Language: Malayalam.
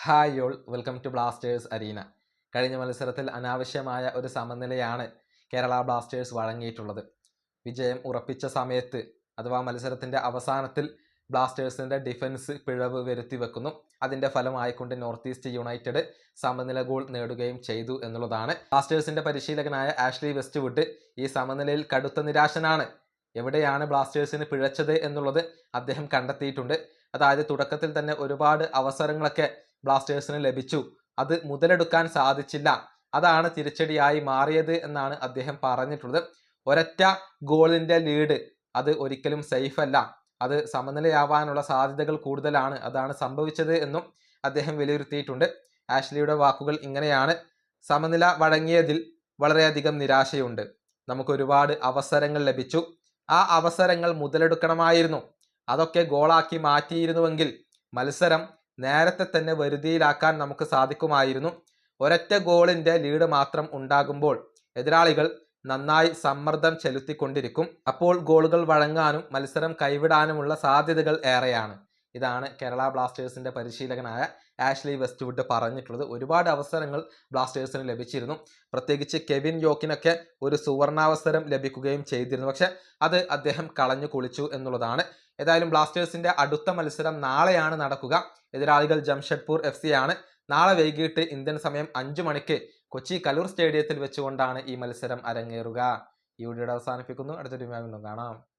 Hi all, welcome to Blasters arena. കഴിഞ്ഞ മത്സരത്തിൽ അനാവശ്യമായ ഒരു സമനിലയാണ് കേരള ബ്ലാസ്റ്റേഴ്സ് വഴങ്ങിയിട്ടുള്ളത്. വിജയം ഉറപ്പിച്ച സമയത്ത് അഥവാ മത്സരത്തിൻ്റെ അവസാനത്തിൽ ബ്ലാസ്റ്റേഴ്സിൻ്റെ ഡിഫൻസ് പിഴവ് വരുത്തി വെക്കുന്നു. അതിൻ്റെ ഫലമായിക്കൊണ്ട് നോർത്ത് ഈസ്റ്റ് യുണൈറ്റഡ് സമനില ഗോൾ നേടുകയും ചെയ്തു എന്നുള്ളതാണ്. ബ്ലാസ്റ്റേഴ്സിൻ്റെ പരിശീലകനായ ആഷ്ലി വെസ്റ്റ്വുഡ് ഈ സമനിലയിൽ കടുത്ത നിരാശനാണ്. എവിടെയാണ് ബ്ലാസ്റ്റേഴ്സിന് പിഴച്ചത് എന്നുള്ളത് അദ്ദേഹം കണ്ടെത്തിയിട്ടുണ്ട്. അതായത് തുടക്കത്തിൽ തന്നെ ഒരുപാട് അവസരങ്ങളൊക്കെ ബ്ലാസ്റ്റേഴ്സിന് ലഭിച്ചു, അത് മുതലെടുക്കാൻ സാധിച്ചില്ല, അതാണ് തിരിച്ചടിയായി മാറിയത് എന്നാണ് അദ്ദേഹം പറഞ്ഞിട്ടുള്ളത്. ഒരൊറ്റ ഗോളിന്റെ ലീഡ് അത് ഒരിക്കലും സേഫ് അല്ല, അത് സമനിലയാവാനുള്ള സാധ്യതകൾ കൂടുതലാണ്, അതാണ് സംഭവിച്ചത് എന്നും അദ്ദേഹം വിലയിരുത്തിയിട്ടുണ്ട്. ആഷ്ലിയുടെ വാക്കുകൾ ഇങ്ങനെയാണ്: സമനില വഴങ്ങിയതിൽ വളരെയധികം നിരാശയുണ്ട്. നമുക്ക് ഒരുപാട് അവസരങ്ങൾ ലഭിച്ചു, ആ അവസരങ്ങൾ മുതലെടുക്കണമായിരുന്നു. അതൊക്കെ ഗോളാക്കി മാറ്റിയിരുന്നുവെങ്കിൽ മത്സരം നേരത്തെ തന്നെ വരുതിയിലാക്കാൻ നമുക്ക് സാധിക്കുമായിരുന്നു. ഒരൊറ്റ ഗോളിന്റെ ലീഡ് മാത്രം ഉണ്ടാകുമ്പോൾ എതിരാളികൾ നന്നായി സമ്മർദ്ദം ചെലുത്തിക്കൊണ്ടിരിക്കും. അപ്പോൾ ഗോളുകൾ വഴങ്ങാനും മത്സരം കൈവിടാനുമുള്ള സാധ്യതകൾ ഏറെയാണ്. ഇതാണ് കേരള ബ്ലാസ്റ്റേഴ്സിന്റെ പരിശീലകനായ ആഷ്ലി വെസ്റ്റ്വുഡ് പറഞ്ഞിട്ടുള്ളത്. ഒരുപാട് അവസരങ്ങൾ ബ്ലാസ്റ്റേഴ്സിന് ലഭിച്ചിരുന്നു. പ്രത്യേകിച്ച് കെവിൻ യോക്കിനൊക്കെ ഒരു സുവർണാവസരം ലഭിക്കുകയും ചെയ്തിരുന്നു. പക്ഷെ അത് അദ്ദേഹം കളഞ്ഞു കുളിച്ചു എന്നുള്ളതാണ്. ഏതായാലും ബ്ലാസ്റ്റേഴ്സിന്റെ അടുത്ത മത്സരം നാളെയാണ് നടക്കുക. എതിരാളികൾ ജംഷഡ്പൂർ FC ആണ്. നാളെ വൈകിട്ട് ഇന്ത്യൻ സമയം 5 മണിക്ക് കൊച്ചി കലൂർ സ്റ്റേഡിയത്തിൽ വെച്ചുകൊണ്ടാണ് ഈ മത്സരം അരങ്ങേറുക. ഈ വീഡിയോ അവസാനിപ്പിക്കുന്നു. അടുത്തൊരു വീഡിയോയിൽ കാണാം.